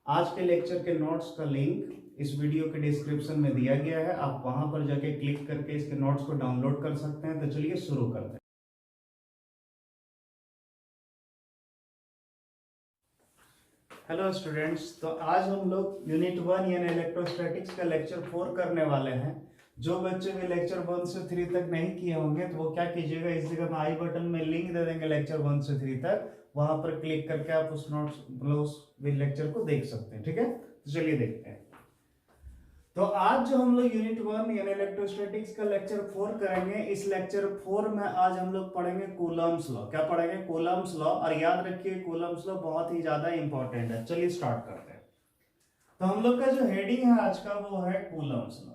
आज के लेक्चर के नोट्स का लिंक इस वीडियो के डिस्क्रिप्शन में दिया गया है, आप वहां पर जाके क्लिक करके इसके नोट्स को डाउनलोड कर सकते हैं। तो चलिए शुरू करते हैं। हेलो स्टूडेंट्स, तो आज हम लोग यूनिट 1 यानी इलेक्ट्रोस्टैटिक्स का लेक्चर 4 करने वाले हैं। जो बच्चे भी लेक्चर 1 से 3 तक नहीं किए होंगे तो वो क्या कीजिएगा, इस जगह में आई बटन में लिंक दे देंगे लेक्चर 1 से 3 तक, वहां पर क्लिक करके आप उस नोट्स उस लेक्चर को देख सकते हैं। ठीक है, तो चलिए देखते हैं। तो आज जो हम लोग यूनिट 1 यानी इलेक्ट्रोस्टैटिक्स का लेक्चर 4 करेंगे, इस लेक्चर 4 में आज हम लोग पढ़ेंगे कूलम्ब्स लॉ। क्या पढ़ेंगे? Coulomb's law. और याद रखिए कूलम्ब्स लॉ बहुत ही ज्यादा इंपॉर्टेंट है। चलिए स्टार्ट करते हैं। तो हम लोग का जो हेडिंग है आज का वो है कूलम्ब्स लॉ।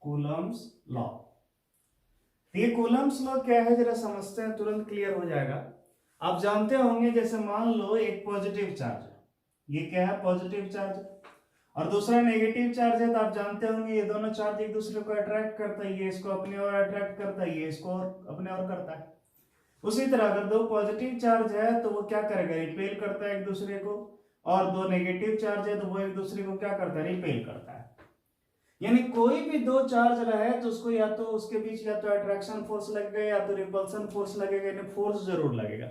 Coulomb's law. ये कूलम्ब्स लॉ क्या है जरा समझते हैं, तुरंत क्लियर हो जाएगा। आप जानते होंगे, जैसे मान लो एक पॉजिटिव चार्ज है, ये क्या है? Positive charge. और दूसरा नेगेटिव चार्ज है, तो आप जानते होंगे ये दोनों चार्ज एक दूसरे को अट्रैक्ट करता है, ये इसको अपने ओर अट्रैक्ट करता है, ये इसको अपने ओर करता है। उसी तरह अगर दो पॉजिटिव चार्ज है तो वो क्या करेगा? रिपेल करता है एक दूसरे को, और दो नेगेटिव चार्ज है तो वो एक दूसरे को क्या करता है? रिपेल करता है। यानी कोई भी दो चार्ज रहे तो उसको या तो उसके बीच या तो अट्रैक्शन फोर्स लगेगा या तो रिपल्सन फोर्स लगेगा, यानी फोर्स जरूर लगेगा।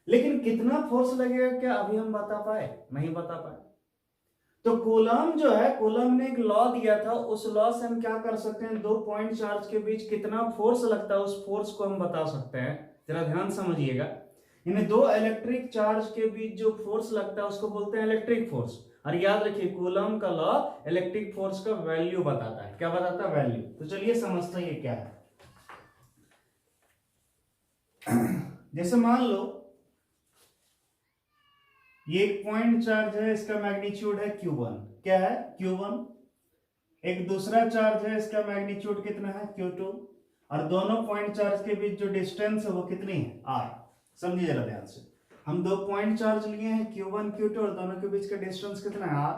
लेकिन कितना फोर्स लगेगा क्या अभी हम बता पाए? नहीं बता पाए। तो कूलम्ब जो है, कूलम्ब ने एक लॉ दिया था, उस लॉ से हम क्या कर सकते हैं, दो पॉइंट चार्ज के बीच कितना फोर्स लगता है उस फोर्स को हम बता सकते हैं। जरा ध्यान समझिएगा, यानी दो इलेक्ट्रिक चार्ज के बीच जो फोर्स लगता है उसको बोलते हैं इलेक्ट्रिक फोर्स। और याद रखिए कूलम्ब का लॉ इलेक्ट्रिक फोर्स का वैल्यू बताता है। क्या बताता है? वैल्यू। तो चलिए समझते हैं ये क्या है। जैसे मान लो ये एक पॉइंट चार्ज है, इसका मैग्नीट्यूड है Q1। क्या है? Q1। एक दूसरा चार्ज है, इसका मैग्नीट्यूड कितना है? Q2। और दोनों पॉइंट चार्ज के बीच जो डिस्टेंस है वो कितनी है? R। समझिए जरा ध्यान से, हम दो पॉइंट चार्ज लिए हैं Q1 Q2 और दोनों के बीच का डिस्टेंस कितना है? R।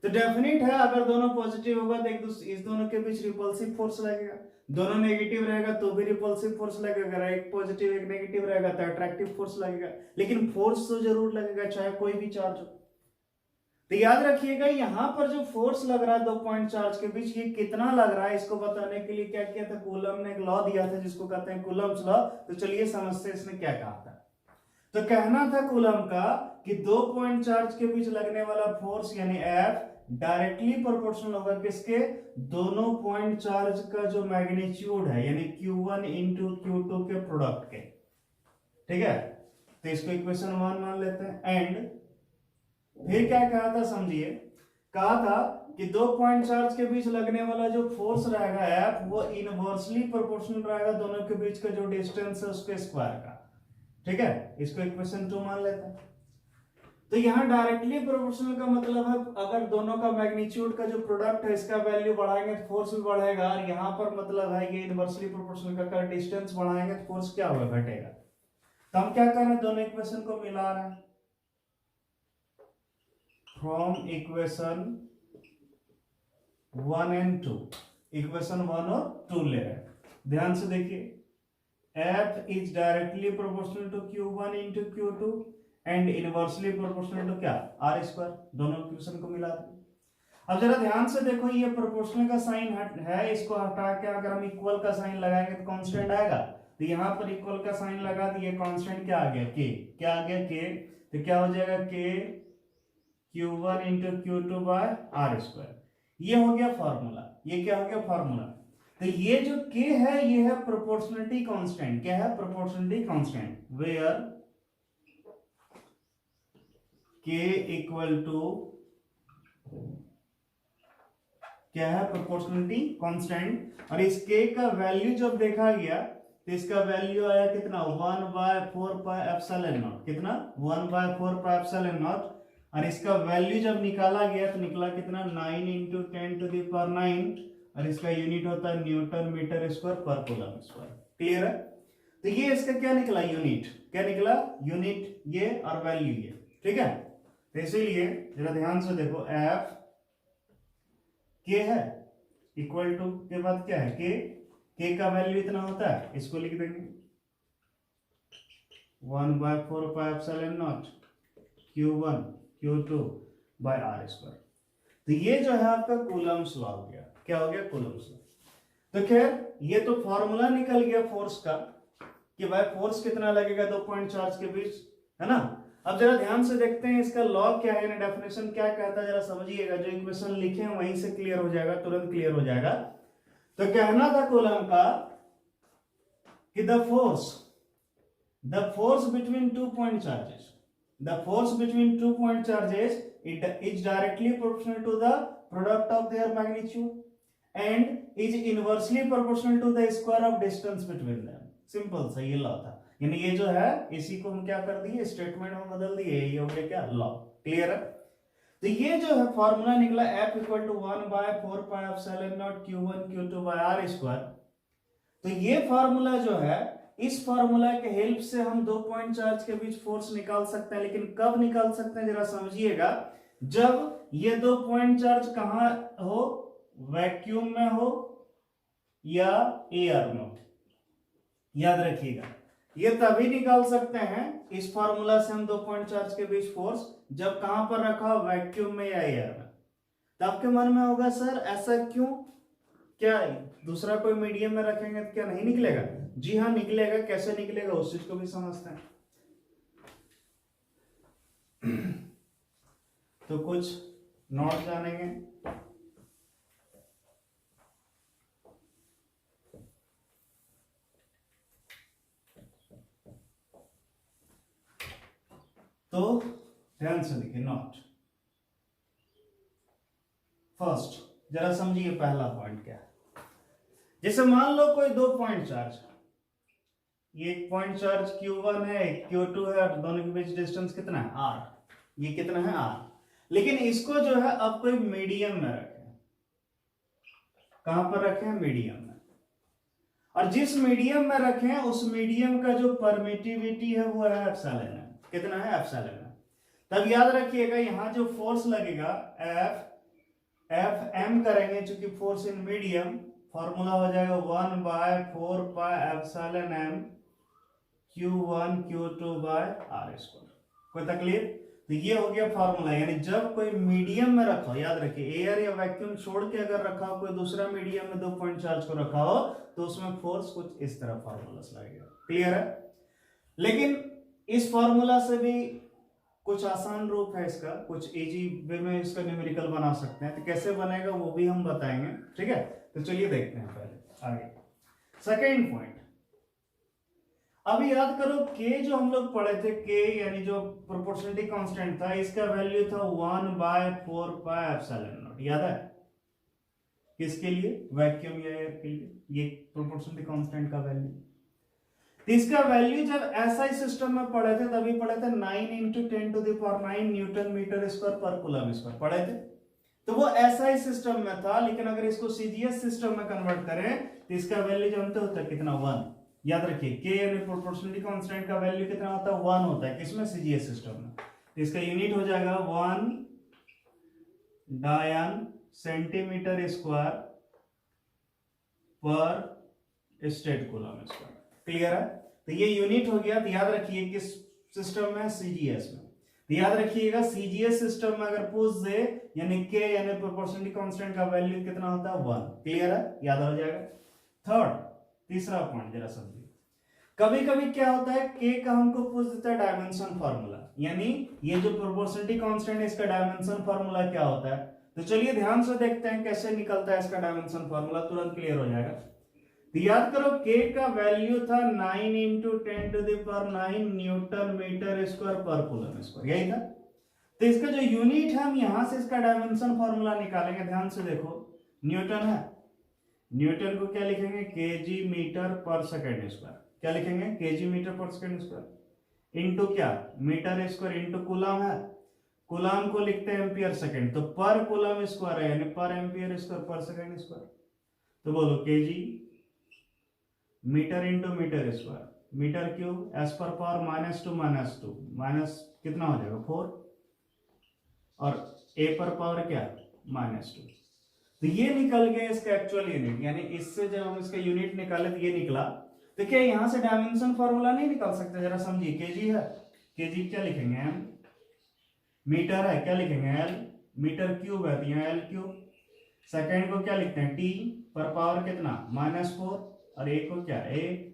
तो डेफिनेट है अगर दोनों पॉजिटिव होगा तो एक दूसरे इस दोनों के बीच रिपल्सिव फोर्स लगेगा, दोनों नेगेटिव रहेगा तो भी रिपल्सिव फोर्स लगेगा, एक पॉजिटिव एक नेगेटिव रहेगा तो अट्रैक्टिव फोर्स लगेगा। लेकिन फोर्स तो जरूर लगेगा चाहे कोई भी चार्ज हो। तो याद रखिएगा यहां पर जो फोर्स लग रहा है दो पॉइंट चार्ज के बीच, ये कितना लग रहा है इसको बताने के लिए क्या किया था, कूलम्ब ने एक लॉ दिया था जिसको कहते हैं कूलम्ब्स लॉ। तो चलिए समझते हैं इसने क्या कहा था। तो कहना था कूलम्ब का कि दो पॉइंट चार्ज के बीच लगने वाला फोर्स यानी F डायरेक्टली प्रोपोर्शनल होगा किसके? दोनों पॉइंट चार्ज का जो मैग्नीट्यूड है यानी Q1 इंटू Q2 के प्रोडक्ट के। ठीक है, तो इसको इक्वेशन 1 मान लेते हैं। एंड फिर क्या कहा था समझिए, कहा था कि दो पॉइंट चार्ज के बीच लगने वाला जो फोर्स रहेगा F वो इनवर्सली प्रोपोर्शनल रहेगा दोनों के बीच का जो डिस्टेंस है उसके स्क्वायर का। ठीक है, इसको इक्वेशन 2 मान लेते हैं। तो यहां डायरेक्टली प्रोपोर्शनल का मतलब है अगर दोनों का मैग्नीट्यूड का जो प्रोडक्ट है इसका वैल्यू बढ़ाएंगे तो फोर्स भी बढ़ेगा, और यहां पर मतलब है ये इनवर्सली प्रोपोर्शनल का डिस्टेंस बढ़ाएंगे तो फोर्स क्या होगा? घटेगा। तो हम क्या कर रहे हैं, दोनों इक्वेशन को मिला रहे हैं। फ्रॉम इक्वेशन 1 एंड 2, इक्वेशन 1 और 2 ले रहे हैं। ध्यान से देखिए, F is directly proportional to Q1 into Q2 and inversely proportional to क्या? R square. दोनों इक्वेशन को मिला दें। अब जरा ध्यान से देखो, ये प्रोपोर्शनल का साइन है, इसको हटा के अगर हम इक्वल का साइन लगाएंगे तो कांस्टेंट आएगा। तो यहां पर इक्वल का साइन लगा दिए, कांस्टेंट क्या आ गया? K। क्या आ गया? K। तो क्या हो जाएगा? K Q1 into Q2 by R square. ये हो गया फॉर्मूला। ये क्या हो गया? फॉर्मूला। तो ये जो K है ये है प्रोपोर्शनलिटी कांस्टेंट। क्या है? Proportionality constant, where K equal to क्या है? Proportionality constant. और इस K का वैल्यू जब देखा गया तो इसका वैल्यू आया कितना? 1/4 पाई एप्सिलॉन नॉट। कितना? 1/4 पाई एप्सिलॉन नॉट। और इसका वैल्यू जब निकाला गया तो निकला कितना? 9 इंटू 10⁹, और इसका यूनिट होता है न्यूटन मीटर स्क्वायर पर कूलम स्क्वायर। क्लियर है? तो ये इसका क्या निकला? यूनिट। क्या निकला? यूनिट ये और वैल्यू ये। ठीक है, तो इसीलिए जरा ध्यान से देखो, F K है इक्वल टू के बाद क्या है? K का वैल्यू इतना होता है, इसको लिख देंगे 1/4πε0 Q1 Q2 by r square. तो ये जो है आपका कूलम्स लॉ हो गया। क्या हो गया? Coulomb's law. तो खैर ये तो फॉर्मूला निकल गया फोर्स का कि भाई फोर्स कितना लगेगा दो पॉइंट चार्ज के बीच, है ना। अब जरा ध्यान से देखते हैं इसका लॉ क्या है, डेफिनेशन क्या कहता है, जरा समझिएगा। जो इक्वेशन लिखे हैं वहीं से क्लियर हो जाएगा, तुरंत क्लियर हो जाएगा। तो कहना था कूलम का कि the force between 2 point charges, the force between 2 point charges it is directly proportional to the product of their magnitude and is inversely proportional to the square of distance between them। Simple सा ये law था। यानी ये जो है इसी को हम क्या कर दिए, स्टेटमेंट में बदल दिए। ये हो गया क्या? लॉ। क्लियर है? तो ये जो है फॉर्मूला निकला F equal to 1/4πε0 Q1 Q2 by r square. तो ये फॉर्मूला जो है, इस फॉर्मूला के हेल्प से हम दो पॉइंट चार्ज के बीच फोर्स निकाल सकते हैं। लेकिन कब निकाल सकते हैं जरा समझिएगा, जब ये दो पॉइंट चार्ज कहां हो, वैक्यूम में हो या एयर में हो। याद रखिएगा, ये तभी निकाल सकते हैं इस फॉर्मूला से हम दो पॉइंट चार्ज के बीच फोर्स, जब कहां पर रखा हो, वैक्यूम में या एयर में। तो आपके मन में होगा सर ऐसा क्यों, क्या दूसरा कोई मीडियम में रखेंगे तो क्या नहीं निकलेगा? जी हाँ निकलेगा। कैसे निकलेगा उस चीज को भी समझते हैं। तो कुछ नोट जानेंगे। तो ध्यान से देखिए नोट। फर्स्ट जरा समझिए पहला पॉइंट क्या है। जैसे मान लो कोई दो पॉइंट चार्ज, ये एक पॉइंट चार्ज Q1 है, एक Q2 है, और दोनों के बीच डिस्टेंस कितना है? R। ये कितना है? R। लेकिन इसको जो है अब कोई मीडियम में रखें। कहां पर रखें? मीडियम में। और जिस मीडियम में रखें उस मीडियम का जो परमिटिविटी है वो है एप्सिलॉन है। कितना है? एप्सिलॉन है। तब याद रखिएगा यहां जो फोर्स लगेगा एफ एम करेंगे, चूंकि फोर्स इन मीडियम, फॉर्मूला हो जाएगा 1/4πε0 Q1 Q2 by r square. कोई तकलीफ? तो ये हो गया फॉर्मूला। यानी जब कोई मीडियम में रखा हो, याद रखिए एयर या वैक्यूम छोड़ के अगर रखा हो, कोई दूसरा मीडियम में दो पॉइंट चार्ज को रखा हो, तो उसमें फोर्स कुछ इस तरह फॉर्मूला लगेगा। क्लियर है? लेकिन इस फॉर्मूला से भी कुछ आसान रूप है इसका, कुछ इजी वे में इसका न्यूमेरिकल बना सकते हैं। तो कैसे बनेगा वो भी हम बताएंगे। ठीक है, तो चलिए देखते हैं पहले आगे। सेकेंड पॉइंट, अभी याद करो के जो हम लोग पढ़े थे, के यानी जो प्रोपोर्शनलिटी कांस्टेंट था, इसका वैल्यू था 1/4πε0। याद है? किसके लिए? वैक्यूम या एयर के लिए। ये प्रोपोर्शनलिटी कांस्टेंट का वैल्यू। तो इसका वैल्यू जब ऐसा ही सिस्टम में पढ़े थे तभी पढ़े थे 9 × 10⁹ न्यूटन मीटर स्क्वायर पर कूलम स्क्वायर पढ़े थे। तो वो ऐसा ही सिस्टम में था। लेकिन अगर इसको सीजीएस सिस्टम में कन्वर्ट करें तो इसका वैल्यू जानते होता है कितना? 1। याद रखिए के यानी प्रोपोर्शनलिटी कांस्टेंट का वैल्यू कितना होता है? 1 होता है। किसमें? सीजीएस सिस्टम में। तो इसका यूनिट हो जाएगा 1 डायन सेंटीमीटर स्क्वायर पर स्टेट कूलम स्क्वायर। क्लियर है? तो ये यूनिट हो गया। तो याद रखिए किस सिस्टम में? सीजीएस में। तो याद रखिएगा सीजीएस सिस्टम में अगर पूछ दे, यानी के यानी प्रोपोर्शनलिटी कांस्टेंट का वैल्यू कितना होता है? 1। क्लियर है? याद हो जाएगा। थर्ड, तीसरा पॉइंट जरा समझिए। कभी कभी क्या होता है, के का हमको पूछ देता है डायमेंशन फार्मूला, यानी ये जो प्रोपोर्शनलिटी कांस्टेंट है इसका डायमेंशन फार्मूला क्या होता है। तो चलिए ध्यान से देखते हैं कैसे निकलता है इसका डायमेंशन फार्मूला, तुरंत क्लियर हो जाएगा। तो याद करो के का वैल्यू था 9 × 10⁹ न्यूटन मीटर स्क्वायर पर कूलम स्क्वायर, यही था। तो इसका जो यूनिट है हम यहां से इसका डायमेंशन फार्मूला निकालेंगे। ध्यान से देखो, न्यूटन है, न्यूटन को क्या लिखेंगे? केजी मीटर पर सेकेंड स्क्वायर। क्या लिखेंगे? केजी मीटर पर सेकेंड स्क्वायर इनटू क्या? मीटर स्क्वायर इनटू कूलम है, कूलम को लिखते हैं एम्पियर सेकेंड। तो पर कूलम स्क्वायर है यानी पर एम्पियर स्क्वायर पर सेकेंड स्क्वायर। तो बोलो kg metre into metre square, metre cube, s पर पावर -2 माइनस कितना हो जाएगा? 4, और ए पर पावर क्या? -2। तो ये निकल गया इसका एक्चुअल यूनिट। यानी इससे जब हम इसका यूनिट निकाले तो ये निकला तो क्या यहां से डायमेंशन फॉर्मूला नहीं निकाल सकते? जरा समझिए, केजी है, केजी क्या लिखेंगे एम, मीटर है क्या लिखेंगे एल, मीटर क्यूब है तो यहाँ एल क्यूब, सेकेंड को क्या लिखते हैं टी पर पावर कितना -4, और एक को क्या ए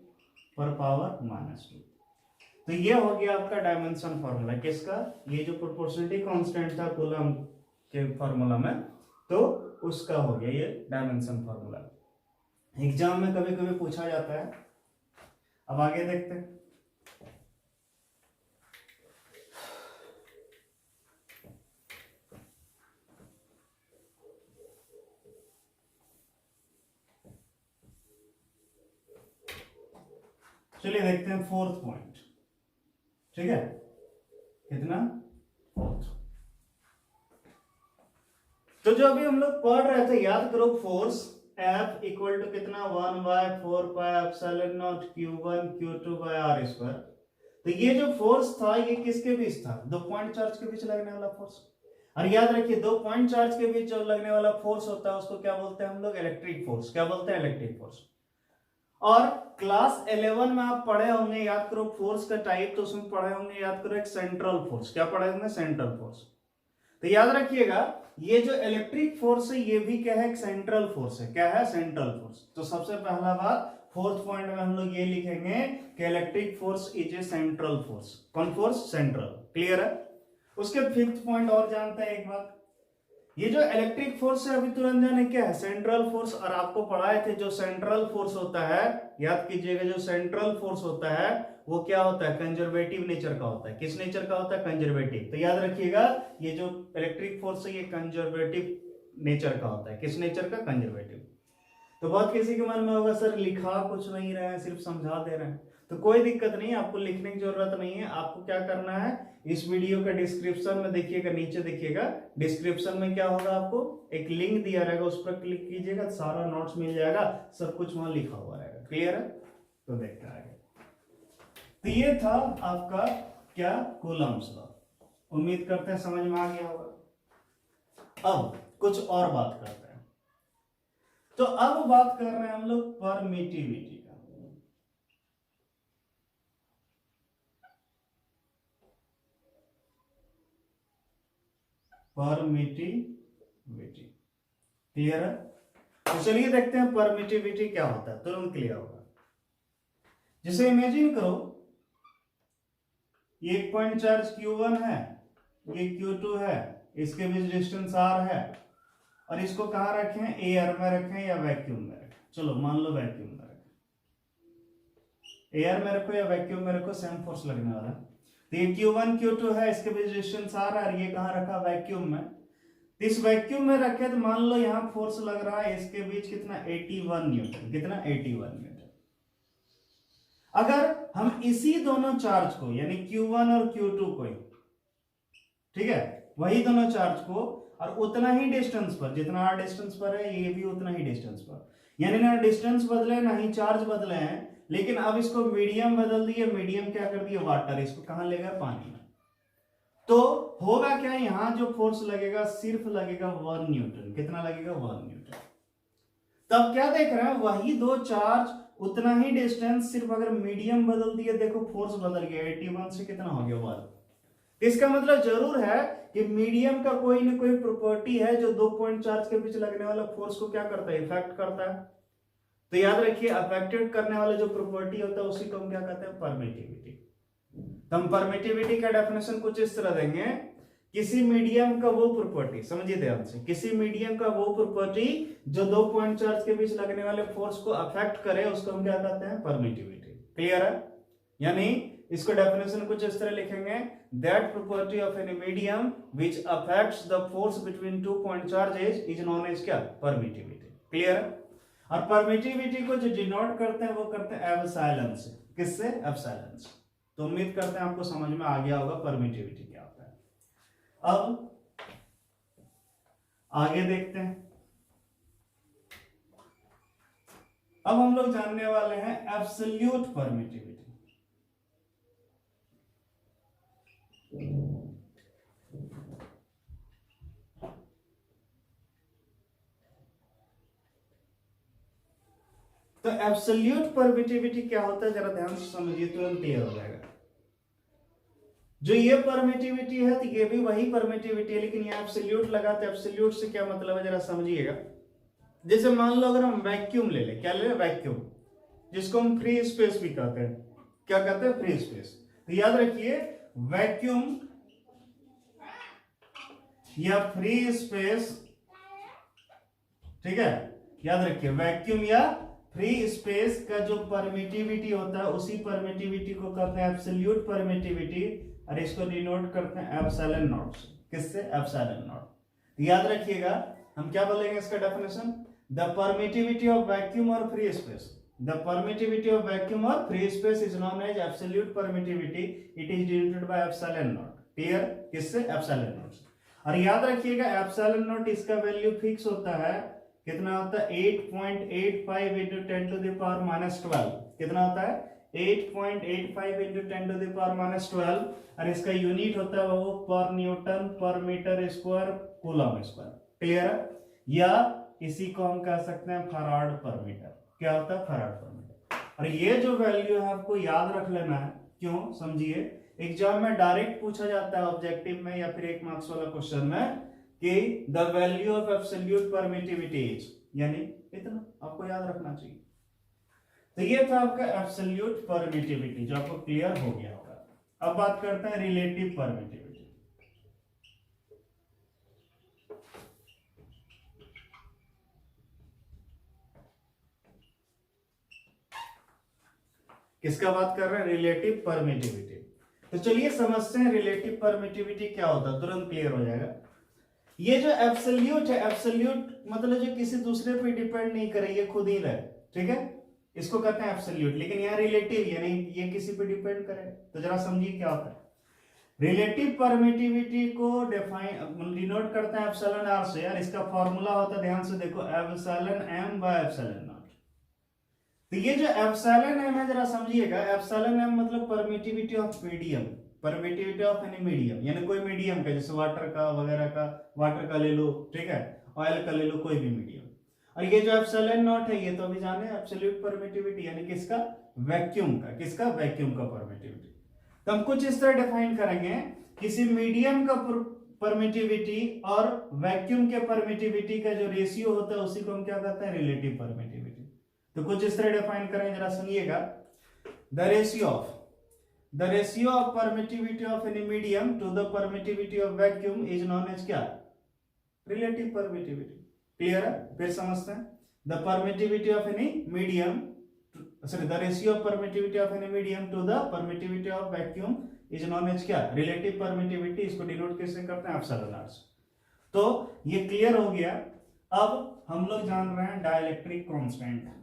पर पावर -2। तो ये हो गया आपका डायमेंशन फॉर्मूला किसका, ये जो प्रोपोर्शनलिटी कांस्टेंट था कूलम के फॉर्मूला में, तो उसका हो गया ये डायमेंशन फॉर्मूला। एग्जाम में कभी कभी पूछा जाता है। अब आगे देखते हैं। चलिए देखते हैं फोर्थ पॉइंट, ठीक है, कितना फोर्थ। तो जो अभी हम लोग पढ़ रहे थे याद करो, फोर्स F इक्वल टू कितना 1/4πε0 Q1 Q2/r²। तो ये जो फोर्स था ये किसके बीच था, दो पॉइंट चार्ज के बीच लगने वाला फोर्स। और याद रखिए दो पॉइंट चार्ज के बीच जो लगने वाला फोर्स होता है उसको क्या बोलते हैं हम लोग, इलेक्ट्रिक फोर्स। क्या बोलते हैं, इलेक्ट्रिक फोर्स। और क्लास 11 में आप पढ़े होंगे, याद करो फोर्स का टाइप, तो उसमें पढ़े होंगे, याद करो एक सेंट्रल फोर्स। क्या पढ़े होंगे, सेंट्रल फोर्स। तो याद रखिएगा ये जो इलेक्ट्रिक फोर्स है ये भी क्या है, एक सेंट्रल फोर्स है। क्या है, सेंट्रल फोर्स। तो सबसे पहला बात फोर्थ पॉइंट में हम लोग ये लिखेंगे कि electric force is a central force. कौन फोर्स, सेंट्रल। क्लियर है। उसके फिफ्थ पॉइंट और जानते हैं एक बात, ये जो इलेक्ट्रिक फोर्स है अभी तुरंत जाने क्या है, सेंट्रल फोर्स। और आपको पढ़ाए थे जो सेंट्रल फोर्स होता है, याद कीजिएगा जो सेंट्रल फोर्स होता है वो क्या होता है, कंजर्वेटिव नेचर का होता है। किस नेचर का होता है, कंजर्वेटिव। तो याद रखिएगा ये जो इलेक्ट्रिक फोर्स है ये कंजर्वेटिव नेचर का होता है। किस नेचर का, कंजर्वेटिव। तो बहुत किसी के मन में होगा सर लिखा कुछ नहीं रहे हैं, सिर्फ समझा दे रहे हैं। तो कोई दिक्कत नहीं है, आपको लिखने की जरूरत नहीं है। आपको क्या करना है, इस वीडियो का डिस्क्रिप्शन में देखिएगा, नीचे देखिएगा डिस्क्रिप्शन में क्या होगा, आपको एक लिंक दिया रहेगा, उस पर क्लिक कीजिएगा, सारा नोट्स मिल जाएगा, सब कुछ वहां लिखा हुआ रहेगा। क्लियर है। तो देखते हैं आगे। तो ये था आपका क्या, कूलम्ब्स लॉ। उम्मीद करते हैं समझ में आ गया होगा। अब कुछ और बात करते हैं। तो अब बात कर रहे हैं हम लोग परमिटिविटी का। परमिटिविटी क्लियर है। तो चलिए देखते हैं परमिटिविटी क्या होता है, तुरंत क्लियर होगा। जैसे इमेजिन करो ये एक पॉइंट चार्ज Q1 है, ये Q2 है, इसके बीच डिस्टेंस R है, और इसको कहां रखें, एयर में रखें या वैक्यूम में रखें। चलो मान लो वैक्यूम में रखें, एयर में रखो या वैक्यूम में रखो, सेम फोर्स लगने वाला है। तो ये Q1 Q2 है, इसके बीच डिस्टेंस R है, और ये कहां रखा, वैक्यूम में। इस वैक्यूम में रखे तो मान लो यहां फोर्स लग रहा है इसके बीच कितना, 81 न्यूटन। कितना, 81 न्यूटन। अगर हम इसी दोनों चार्ज को यानी Q1 और Q2 को, ठीक है, वही दोनों चार्ज को और उतना ही डिस्टेंस पर, जितना r डिस्टेंस पर है ये भी उतना ही डिस्टेंस पर, यानी ना डिस्टेंस बदले ना ही चार्ज बदले हैं, लेकिन अब इसको मीडियम बदल दिए। मीडियम क्या कर दिए, वाटर। इसको कहां लेगा, पानी में। तो होगा क्या, यहां जो फोर्स लगेगा सिर्फ लगेगा 1 न्यूटन। कितना लगेगा, 1 न्यूटन। तब क्या देख रहे हैं, वही दो चार्ज उतना ही डिस्टेंस, सिर्फ अगर मीडियम बदल दिए, देखो फोर्स बदल गया, 81 से कितना हो गया, 1। इसका मतलब जरूर है कि मीडियम का कोई ना कोई प्रॉपर्टी है जो दो पॉइंट चार्ज के बीच लगने वाला फोर्स को क्या करता है, इफेक्ट करता है। तो याद रखिए अफेक्टेड करने वाला जो प्रॉपर्टी होता है उसी को हम क्या कहते हैं, परमिटिविटी। तो हम परमिटिविटी का डेफिनेशन कुछ इस तरह देंगे, किसी मीडियम का वो प्रॉपर्टी, समझिए ध्यान से, किसी मीडियम का वो प्रॉपर्टी जो दो पॉइंट चार्ज के बीच लगने वाले फोर्स को अफेक्ट करे, उसको हम क्या कहते हैं, परमिटिविटी। क्लियर है। यानी इसको डेफिनेशन कुछ इस तरह लिखेंगे, that property of any medium which affects the force between two point charges is known as क्या, परमिटिविटी। क्लियर है। और परमिटिविटी को जो डिनोट करते हैं वो करते हैं एप्सिलॉन से। किससे, एप्सिलॉन से। तो उम्मीद करते हैं आपको समझ में आ गया होगा परमिटिविटी क्या होता है। अब आगे देखते हैं। अब हम लोग जानने वाले हैं एब्सोल्यूट परमिटिविटी। तो तो एब्सोल्यूट परमिटिविटी क्या होता है जरा ध्यान से समझिए, तुरंत क्लियर हो जाएगा। जो ये परमिटिविटी है तो ये भी वही परमिटिविटी है, लेकिन यहाँ एब्सोल्यूट लगा तो एब्सोल्यूट से क्या मतलब है जरा समझिएगा। जैसे मान लो अगर हम वैक्यूम ले लें, क्या ले लें, वैक्यूम, जिसको हम फ्री स्पेस भी कहते हैं। क्या कहते हैं, फ्री स्पेस। तो याद रखिए वैक्यूम या फ्री स्पेस, ठीक है, याद रखिए वैक्यूम या फ्री स्पेस का जो परमिटिविटी होता है उसी परमिटिविटी को कहते हैं एब्सोल्यूट परमिटिविटी, और इसको डिनोट करते हैं एप्सिलॉन नॉट से। किससे, एप्सिलॉन नॉट। तो याद रखिएगा हम क्या बोलेंगे इसका definition, the permittivity of vacuum और free space, the permittivity of vacuum और free space is known as absolute permittivity, it is denoted by epsilon naught. Clear, किससे, एप्सिलॉन नॉट से। और याद रखिएगा एप्सिलॉन नॉट इसका वैल्यू फिक्स होता है, कितना होता है 8.85 into 10 to the power minus 12। कितना होता है 8.85 into 10 to the power minus 12, और इसका यूनिट होता है वो पर न्यूटन पर metre square coulomb square. Clear है, या इसी को हम कह सकते हैं फराड पर मीटर। क्या होता है, फराड पर मीटर। और ये जो वैल्यू है आपको याद रख लेना है, क्यों, समझिए एग्जाम में डायरेक्ट पूछा जाता है ऑब्जेक्टिव में या फिर 1 मार्क्स वाला क्वेश्चन में कि the value of absolute permittivity is, यानी इतना आपको याद रखना चाहिए। तो ये था आपका एब्सोल्यूट परमिटिविटी जो आपको क्लियर हो गया होगा। अब बात करते हैं रिलेटिव परमिटिविटी। किसका बात कर रहे हैं, रिलेटिव परमिटिविटी। तो चलिए समझते हैं रिलेटिव परमिटिविटी क्या होता है, तुरंत क्लियर हो जाएगा। ये जो एब्सोल्यूट है, एब्सोल्यूट मतलब जो किसी दूसरे पे डिपेंड नहीं करे, ये खुद ही रहे, ठीक है, इसको कहते हैं एब्सोल्यूट। लेकिन यहाँ रिलेटिव, यानी ये किसी पे डिपेंड करे। तो जरा समझिए क्या होता है। रिलेटिव परमिटिविटी को डिनोट करते हैं एप्सिलॉन आर से, यार इसका फॉर्मूला होता है, ध्यान से देखो, epsilon m by epsilon naught. तो ये जो एप्सिलॉन एम है जरा समझिएगा, एप्सिलॉन एम मतलब permittivity of medium, permittivity of any medium, यानी कोई मीडियम का, जैसे वाटर का वगैरह का, वाटर का ले लो, ठीक है, ऑयल का ले लो, कोई भी मीडियम। और ये जो एप्सिलॉन नॉट है ये तो अभी जाने एब्सोल्यूट परमिटिविटी, यानी किसका, वैक्यूम का। किसका, वैक्यूम का परमिटिविटी। तो हम कुछ इस तरह डिफाइन करेंगे, किसी मीडियम का परमिटिविटी और वैक्यूम के परमिटिविटी का जो रेशियो होता है उसी को हम क्या कहते हैं, रिलेटिव परमिटिविटी। तो कुछ इस तरह डिफाइन करेंगे, जरा सुनिएगा, the ratio of permittivity of any medium to the permittivity of vacuum is known as क्या, रिलेटिव परमिटिविटी। क्लियर है, फिर समझते हैं, the permittivity of any medium, sorry, the ratio of permittivity of any medium to the permittivity of vacuum is known as क्या, relative permittivity. इसको denote कैसे करते हैं, एप्सिलॉन आर से। तो ये क्लियर हो गया। अब हम लोग जान रहे हैं डाइलेक्ट्रिक कांस्टेंट।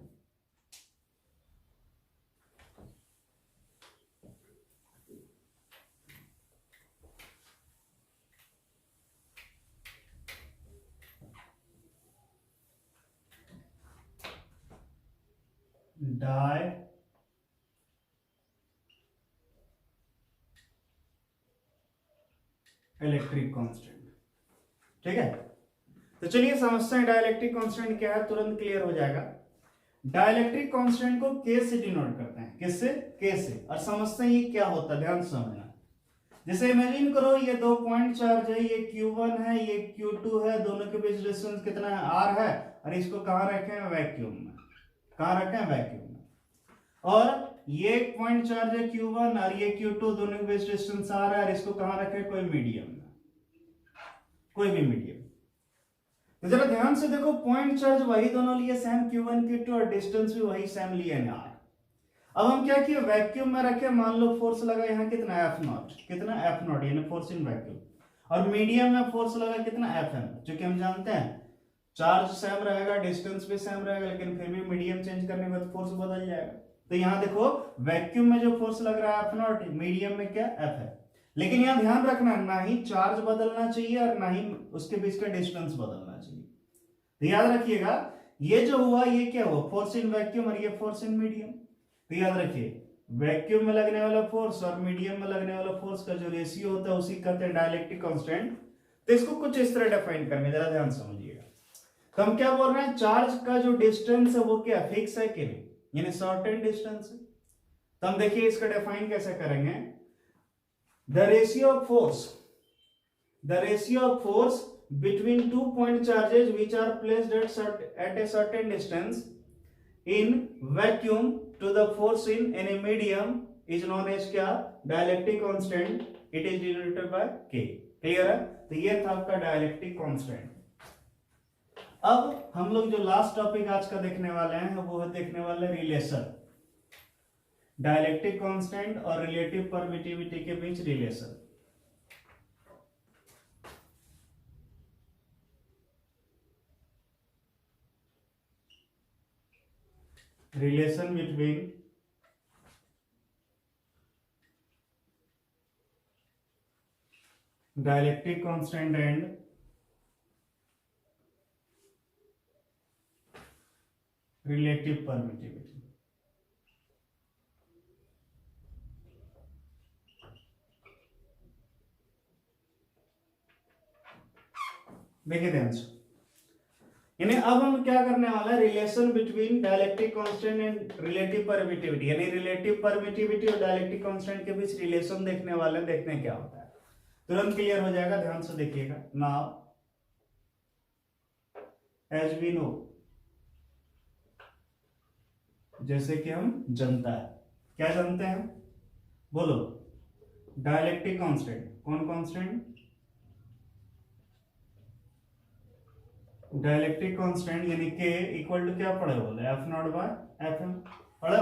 इलेक्ट्रिक कांस्टेंट, ठीक है। तो चलिए समझते हैं डाइलेक्ट्रिक कांस्टेंट क्या है, तुरंत क्लियर हो जाएगा। डाइलेक्ट्रिक कांस्टेंट को K से डिनोट करते हैं, किससे, K से। और समझते हैं ये क्या होता है, ध्यान से समझना। जैसे इमेजिन करो ये दो पॉइंट चार्ज है, ये Q1 है, ये Q2 है, दोनों के बीच डिस्टेंस कितना है, R है, और इसको कहां रखे हैं, वैक्यूम में। कहां रखे हैं, वैक्यूम में। और ये एक पॉइंट चार्ज है Q1 और ये Q2, दोनों के बीच डिस्टेंस R है, और इसको कहां रखे, कोई मीडियम में, कोई भी मीडियम। तो जरा ध्यान से देखो, पॉइंट चार्ज वही दोनों लिए सेम Q1 Q2 और डिस्टेंस भी वही सेम लिए R। अब हम क्या किए, वैक्यूम में रखे, मान लो फोर्स लगा यहाँ कितना, F0, कितना F0, यानी फोर्स इन वैक्यूम। और मीडियम में फोर्स लगा कितना, Fm, क्योंकि हम जानते हैं चार्ज सेम रहेगा, डिस्टेंस भी सेम रहेगा, लेकिन फिर भी मीडियम चेंज करने के बाद फोर्स बदल जाएगा। तो यहाँ देखो वैक्यूम में जो फोर्स लग रहा है F0, मीडियम में क्या, F है। लेकिन यहाँ ध्यान रखना, ना ही चार्ज बदलना चाहिए और ना ही उसके बीच का डिस्टेंस बदलना चाहिए। तो याद रखिएगा, ये जो हुआ ये क्या हुआ, फोर्स इन वैक्यूम, और ये फोर्स इन मीडियम। तो याद रखिए, वैक्यूम में लगने वाला फोर्स और मीडियम में लगने वाला फोर्स का जो रेशियो होता है उसी कहते हैं डाइलेक्ट्रिक कांस्टेंट। तो इसको कुछ इस तरह डिफाइन करेंगे, जरा ध्यान समझिएगा। तो हम क्या बोल रहे हैं, चार्ज का जो डिस्टेंस है वो क्या फिक्स है कि नहीं, यानी शॉर्टेन डिस्टेंस है। तो हम देखिए इसका डिफाइन कैसे करेंगे। The ratio of force between 2 point charges which are placed at a certain distance in vacuum to the force in any medium is known as क्या, dielectric constant, it is denoted bye K। Clear है? तो ये था आपका dielectric constant. अब हम लोग जो लास्ट टॉपिक आज का देखने वाले हैं वो है देखने वाले रिलेशन, डायलेक्ट्रिक कांस्टेंट और रिलेटिव परमिटिविटी के बीच relation. Relation between dielectric constant and relative permittivity। देखिए ध्यान से, यानी अब हम क्या करने वाला है, relation between dielectric constant and relative permittivity, यानी रिलेटिव परमिटिविटी और डायलेक्ट्रिक कांस्टेंट के बीच रिलेशन देखने वाले हैं, देखने क्या होता है। तुरंत क्लियर हो जाएगा, ध्यान से देखिएगा। नाउ एज वी नो, जैसे कि हम जानता है, क्या जानते हैं बोलो, डायलेक्ट्रिक कांस्टेंट। कौन कांस्टेंट? डायलेक्ट्रिक कांस्टेंट यानी K इक्वल टू क्या पढ़े बोले, F naught by F m पढ़े।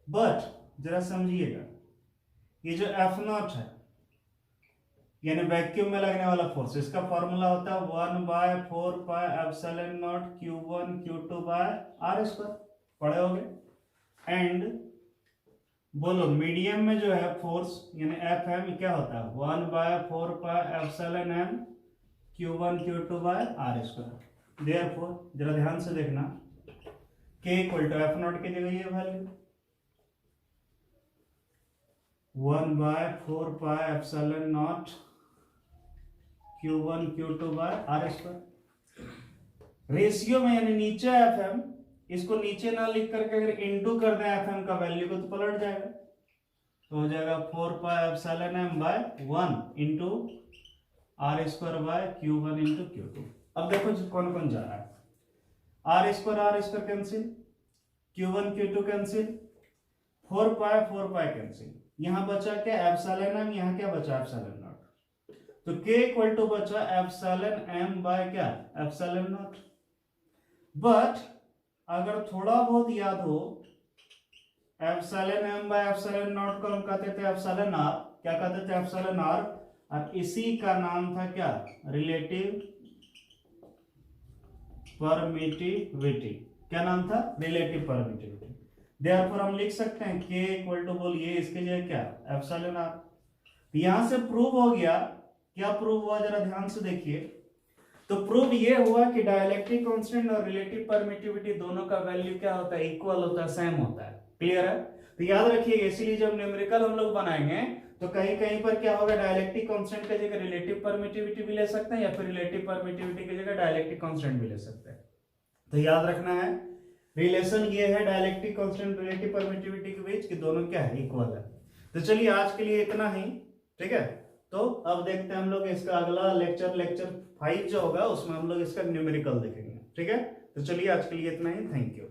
बट जरा समझिएगा, ये जो एफ नॉट है यानी वैक्यूम में लगने वाला फोर्स, इसका फॉर्मूला होता है 1/4 pi epsilon naught Q1 Q2 by R square, पढ़े होगे। एंड बोलो मीडियम में जो है फोर्स यानी एफ एम क्या होता है, 1/4 pi epsilon m Q1 Q2 by R square. Therefore जरा ध्यान से देखना, K equal to F naught की जगह ये value 1/4 pi epsilon naught Q1 Q2 by R square. Ratio में यानी नीचे एफ एम, इसको नीचे ना लिख करके अगर इनटू कर दें एफ एम का वैल्यू को तो पलट जाएगा, तो हो जाएगा 4 pi epsilon m by 1 into R square by Q1 into Q2। अब देखो कौन कौन जा रहा है, R square cancel, Q1 Q2 cancel, 4 pi cancel, यहां बचा क्या, एप्सिलॉन एम, यहां क्या बचा, एप्सिलॉन नॉट। तो K इक्वल टू बचा एप्सिलॉन एम बाय क्या, एप्सिलॉन नॉट। बट अगर थोड़ा बहुत याद हो, epsilon m by epsilon naught को हम कहते थे एप्सिलॉन आर, क्या कहते थे, एप्सिलॉन आर, और इसी का नाम था क्या, रिलेटिव परमिटिविटी। क्या नाम था, रिलेटिव परमिटिविटी। देयरफॉर हम लिख सकते हैं K इक्वल टू बोलिए इसके जगह क्या, एप्सिलॉन आर। यहां से प्रूव हो गया, क्या प्रूव हुआ जरा ध्यान से देखिए। तो प्रूव ये हुआ कि डायलेक्ट्रिक कांस्टेंट और रिलेटिव परमिटिविटी दोनों का वैल्यू क्या होता है, इक्वल होता है, सेम होता है। क्लियर है? तो याद रखिए, इसीलिए जब न्यूमेरिकल हम लोग बनाएंगे तो कहीं कहीं पर क्या होगा, डायलेक्ट्रिक कांस्टेंट की जगह रिलेटिव परमिटिविटी भी ले सकते हैं, या फिर रिलेटिव परमिटिविटी की जगह डायलेक्ट्रिक कांस्टेंट भी ले सकते हैं। तो याद रखना है, रिलेशन ये है डायलेक्ट्रिक कांस्टेंट रिलेटिव परमिटिविटी के बीच कि दोनों क्या है, इक्वल है। तो चलिए आज के लिए इतना ही, ठीक है। तो अब देखते हैं हम लोग इसका अगला लेक्चर 5 जो होगा उसमें हम लोग इसका न्यूमेरिकल देखेंगे, ठीक है। तो चलिए आज के लिए इतना ही, थैंक यू।